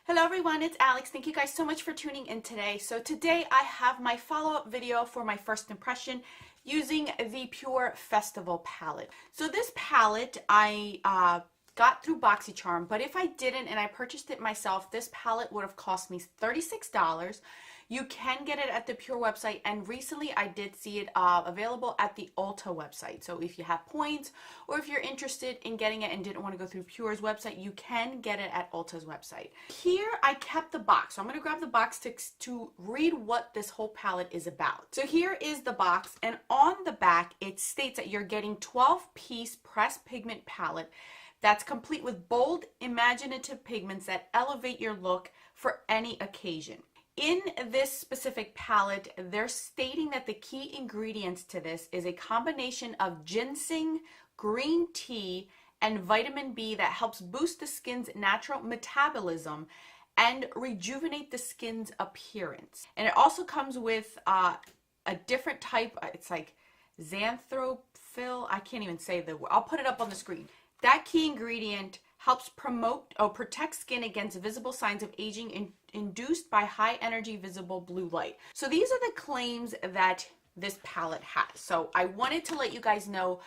Hello everyone, it's Alex. Thank you guys so much for tuning in today. So today I have my follow-up video for my first impression using the PUR Festival palette. So this palette I got through BoxyCharm, but if I didn't and I purchased it myself, this palette would have cost me $36. You can get it at the PUR website, and recently I did see it available at the Ulta website. So if you have points or if you're interested in getting it and didn't want to go through PUR's website, you can get it at Ulta's website. Here I kept the box. So I'm going to grab the box to read what this whole palette is about. So here is the box, and on the back it states that you're getting 12-piece pressed pigment palette that's complete with bold, imaginative pigments that elevate your look for any occasion. In this specific palette, they're stating that the key ingredients to this is a combination of ginseng, green tea, and vitamin B that helps boost the skin's natural metabolism and rejuvenate the skin's appearance. And it also comes with a different type, it's like xanthophyll, I can't even say the word, I'll put it up on the screen. That key ingredient helps protect skin against visible signs of aging induced by high energy visible blue light. So these are the claims that this palette has. So I wanted to let you guys know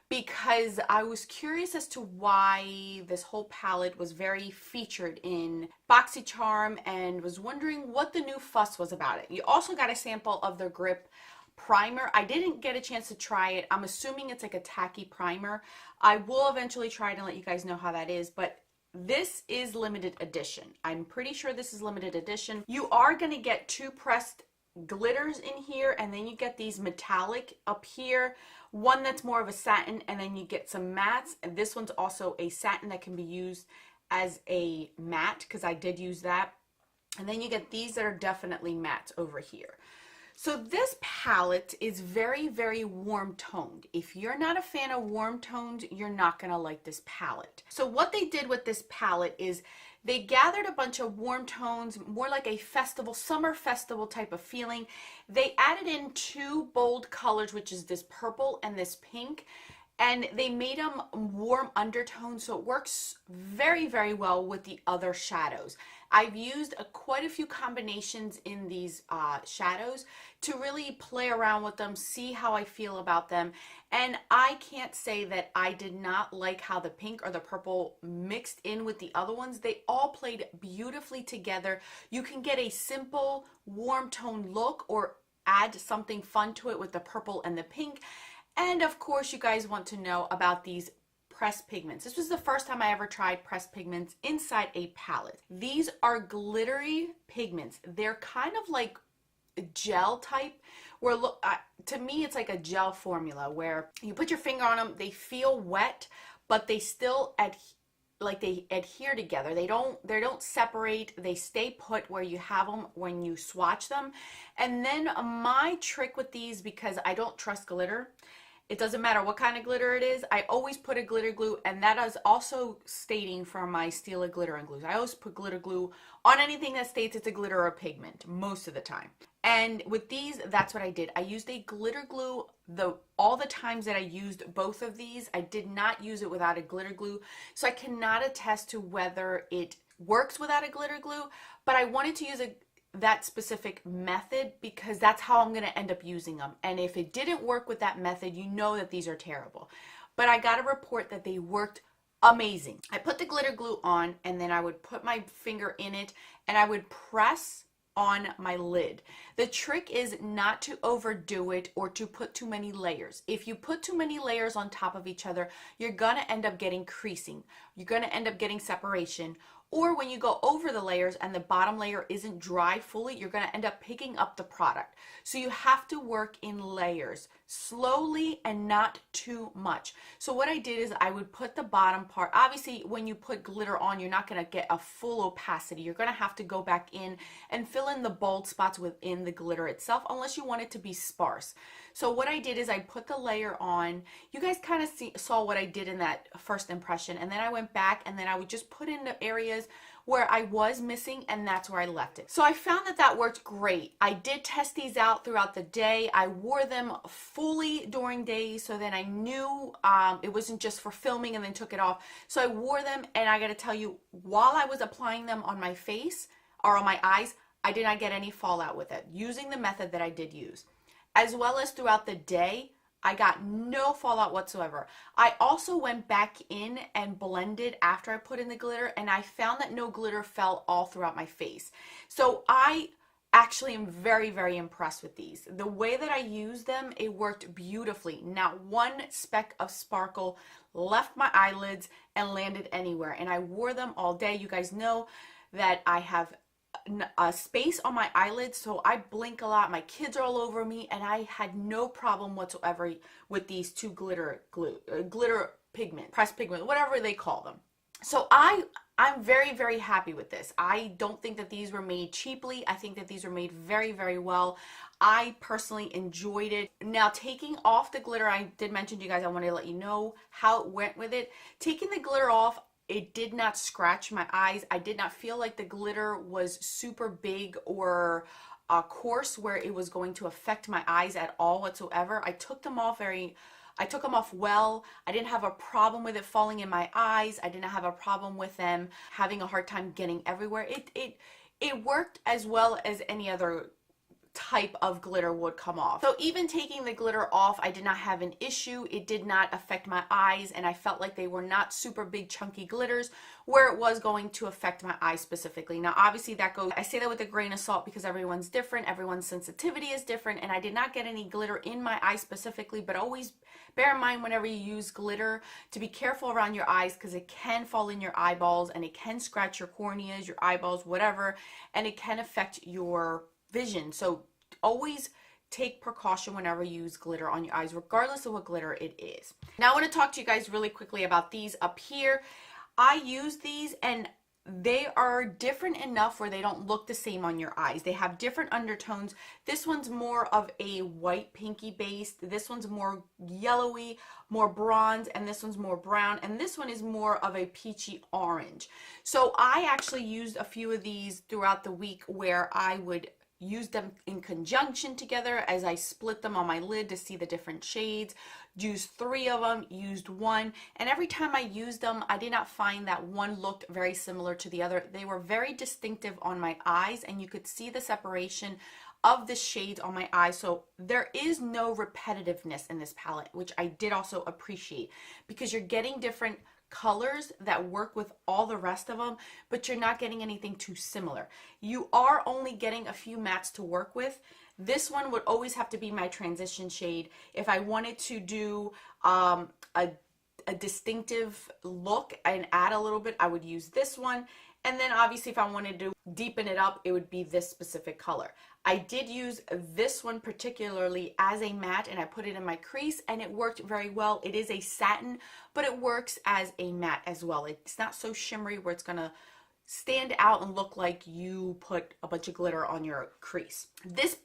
because I was curious as to why this whole palette was very featured in BoxyCharm and was wondering what the new fuss was about it. You also got a sample of their grip primer. I didn't get a chance to try it. I'm assuming it's like a tacky primer. I will eventually try it and let you guys know how that is, but this is limited edition. I'm pretty sure this is limited edition. You are going to get two pressed glitters in here, and then you get these metallic up here, one that's more of a satin, and then you get some mattes, and this one's also a satin that can be used as a matte because I did use that. And then you get these that are definitely mattes over here. So this palette is very, very warm toned. If you're not a fan of warm tones, you're not gonna like this palette. So what they did with this palette is they gathered a bunch of warm tones, more like a festival, summer festival type of feeling. They added in two bold colors, which is this purple and this pink, and they made them warm undertones, so it works very, very well with the other shadows. I've used quite a few combinations in these shadows to really play around with them, see how I feel about them, and I can't say that I did not like how the pink or the purple mixed in with the other ones. They all played beautifully together. You can get a simple warm tone look or add something fun to it with the purple and the pink. And of course, you guys want to know about these pressed pigments. This was the first time I ever tried pressed pigments inside a palette. These are glittery pigments. They're kind of like gel type, where to me it's like a gel formula where you put your finger on them, they feel wet, but they still they adhere together. They don't separate. They stay put where you have them when you swatch them. And then my trick with these, because I don't trust glitter, it doesn't matter what kind of glitter it is, I always put a glitter glue, and that is also stating for my Stila glitter and glues. I always put glitter glue on anything that states it's a glitter or pigment most of the time. And with these, that's what I did. I used a glitter glue. All the times that I used both of these, I did not use it without a glitter glue. So I cannot attest to whether it works without a glitter glue, but I wanted to use that specific method because that's how I'm going to end up using them. And if it didn't work with that method, you know that these are terrible. But I got a report that they worked amazing. I put the glitter glue on, and then I would put my finger in it and I would press on my lid. The trick is not to overdo it or to put too many layers. If you put too many layers on top of each other, you're going to end up getting creasing. You're going to end up getting separation. Or when you go over the layers and the bottom layer isn't dry fully, you're going to end up picking up the product. So you have to work in layers, slowly and not too much. So what I did is I would put the bottom part. Obviously, when you put glitter on, you're not going to get a full opacity. You're going to have to go back in and fill in the bold spots within the glitter itself, unless you want it to be sparse. So what I did is I put the layer on. You guys kind of saw what I did in that first impression, and then I went back and then I would just put in the areas where I was missing, and that's where I left it. So I found that that worked great. I did test these out throughout the day. I wore them fully during days, so then I knew it wasn't just for filming and then took it off. So I wore them, and I gotta tell you, while I was applying them on my face or on my eyes, I did not get any fallout with it, using the method that I did use. As well as throughout the day, I got no fallout whatsoever. I also went back in and blended after I put in the glitter, and I found that no glitter fell all throughout my face. So I actually am very, very impressed with these. The way that I used them, it worked beautifully. Not one speck of sparkle left my eyelids and landed anywhere. And I wore them all day. You guys know that I have a space on my eyelids, so I blink a lot. My kids are all over me, and I had no problem whatsoever with these two glitter pigment, pressed pigment, whatever they call them. So I'm very, very happy with this. I don't think that these were made cheaply. I think that these were made very, very well. I personally enjoyed it. Now, taking off the glitter, I did mention to you guys, I wanted to let you know how it went with it. Taking the glitter off, it did not scratch my eyes. I did not feel like the glitter was super big or coarse where it was going to affect my eyes at all whatsoever. I took them off well. I didn't have a problem with it falling in my eyes. I didn't have a problem with them having a hard time getting everywhere. It worked as well as any other type of glitter would come off. So even taking the glitter off, I did not have an issue. It did not affect my eyes, and I felt like they were not super big chunky glitters where it was going to affect my eyes specifically. Now obviously that goes, I say that with a grain of salt because everyone's different, everyone's sensitivity is different, and I did not get any glitter in my eye specifically, but always bear in mind whenever you use glitter to be careful around your eyes, because it can fall in your eyeballs and it can scratch your corneas, your eyeballs, whatever, and it can affect your vision. So always take precaution whenever you use glitter on your eyes, regardless of what glitter it is. Now I want to talk to you guys really quickly about these up here. I use these, and they are different enough where they don't look the same on your eyes. They have different undertones. This one's more of a white pinky base. This one's more yellowy, more bronze, and this one's more brown, and this one is more of a peachy orange. So I actually used a few of these throughout the week where I would use them in conjunction together as I split them on my lid to see the different shades. Used 3 of them, used 1, and every time I used them, I did not find that one looked very similar to the other. They were very distinctive on my eyes, and you could see the separation of the shades on my eyes. So there is no repetitiveness in this palette, which I did also appreciate, because you're getting different colors that work with all the rest of them, but you're not getting anything too similar. You are only getting a few mattes to work with. This one would always have to be my transition shade. If I wanted to do a distinctive look and add a little bit, I would use this one. And then obviously if I wanted to deepen it up, it would be this specific color. I did use this one particularly as a matte, and I put it in my crease, and it worked very well. It is a satin, but it works as a matte as well. It's not so shimmery where it's gonna stand out and look like you put a bunch of glitter on your crease. This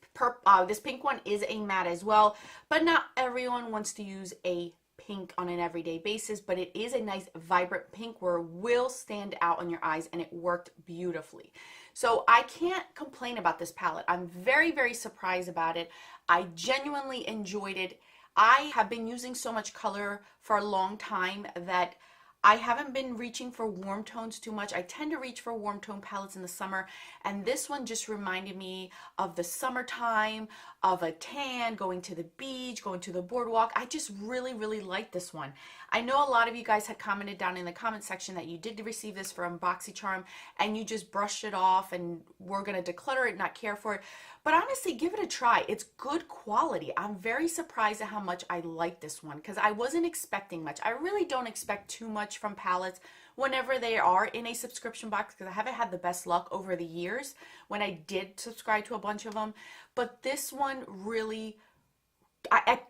pink one is a matte as well, but not everyone wants to use a pink on an everyday basis, but it is a nice vibrant pink where it will stand out on your eyes, and it worked beautifully. So I can't complain about this palette. I'm very, very surprised about it. I genuinely enjoyed it. I have been using so much color for a long time that I haven't been reaching for warm tones too much. I tend to reach for warm tone palettes in the summer, and this one just reminded me of the summertime, of a tan, going to the beach, going to the boardwalk. I just really, really like this one. I know a lot of you guys had commented down in the comment section that you did receive this from BoxyCharm and you just brushed it off and were going to declutter it, not care for it. But honestly, give it a try. It's good quality. I'm very surprised at how much I like this one because I wasn't expecting much. I really don't expect too much from palettes whenever they are in a subscription box because I haven't had the best luck over the years when I did subscribe to a bunch of them. But this one really,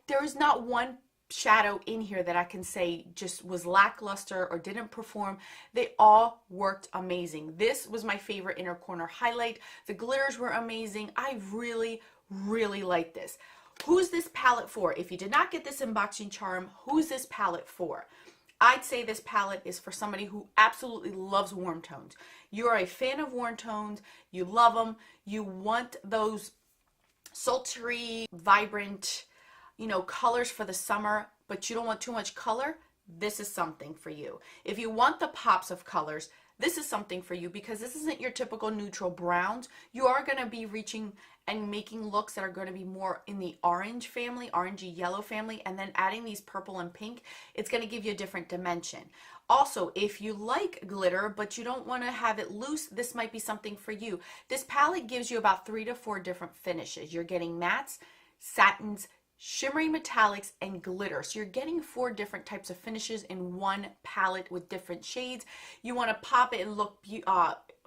there's not one shadow in here that I can say just was lackluster or didn't perform. They all worked amazing. This was my favorite inner corner highlight. The glitters were amazing. I really, really like this. Who's this palette for? If you did not get this in BoxyCharm, who's this palette for? I'd say this palette is for somebody who absolutely loves warm tones. you're a fan of warm tones, you love them, you want those sultry, vibrant, colors for the summer, but you don't want too much color, this is something for you. If you want the pops of colors, this is something for you, because this isn't your typical neutral browns. You are going to be reaching and making looks that are going to be more in the orange family, orangey yellow family, and then adding these purple and pink, it's going to give you a different dimension. Also, if you like glitter, but you don't want to have it loose, this might be something for you. This palette gives you about 3 to 4 different finishes. You're getting mattes, satins, shimmery metallics, and glitter. So you're getting 4 different types of finishes in one palette with different shades. You want to pop it and look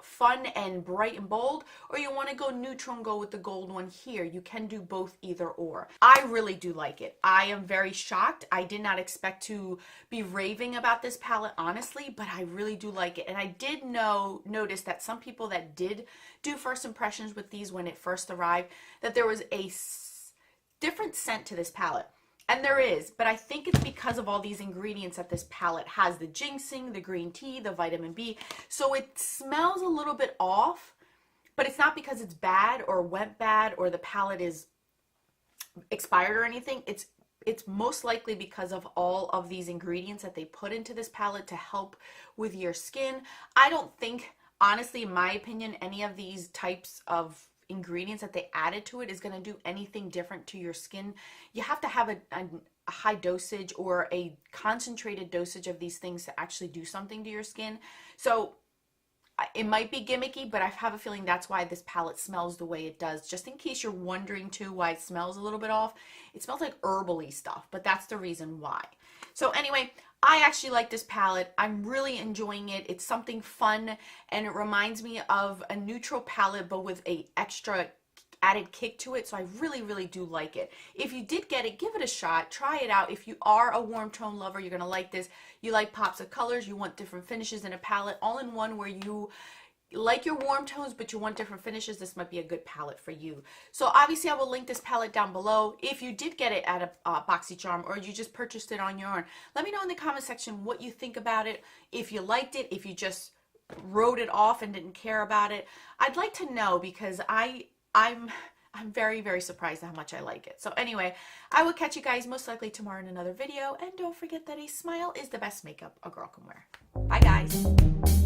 fun and bright and bold, or you want to go neutral and go with the gold one here. You can do both, either or. I really do like it. I am very shocked. I did not expect to be raving about this palette, honestly, but I really do like it. And I did notice that some people that did do first impressions with these when it first arrived, that there was a different scent to this palette. And there is, but I think it's because of all these ingredients that this palette has: the ginseng, the green tea, the vitamin B. So it smells a little bit off, but it's not because it's bad or went bad or the palette is expired or anything. It's most likely because of all of these ingredients that they put into this palette to help with your skin. I don't think, honestly, in my opinion, any of these types of ingredients that they added to it is going to do anything different to your skin. You have to have a high dosage or a concentrated dosage of these things to actually do something to your skin. So it might be gimmicky, but I have a feeling that's why this palette smells the way it does. Just in case you're wondering too why it smells a little bit off, it smells like herbal-y stuff, but that's the reason why. So anyway, I actually like this palette. I'm really enjoying it. It's something fun, and it reminds me of a neutral palette, but with a extra added kick to it. So I really, really do like it. If you did get it, give it a shot. Try it out. If you are a warm tone lover, you're going to like this. You like pops of colors, you want different finishes in a palette, all in one, where you like your warm tones, but you want different finishes, this might be a good palette for you. So obviously I will link this palette down below. If you did get it at a BoxyCharm, or you just purchased it on your own, let me know in the comment section what you think about it. If you liked it, if you just wrote it off and didn't care about it, I'd like to know, because I'm very, very surprised at how much I like it. So anyway, I will catch you guys most likely tomorrow in another video, and don't forget that a smile is the best makeup a girl can wear. Bye guys.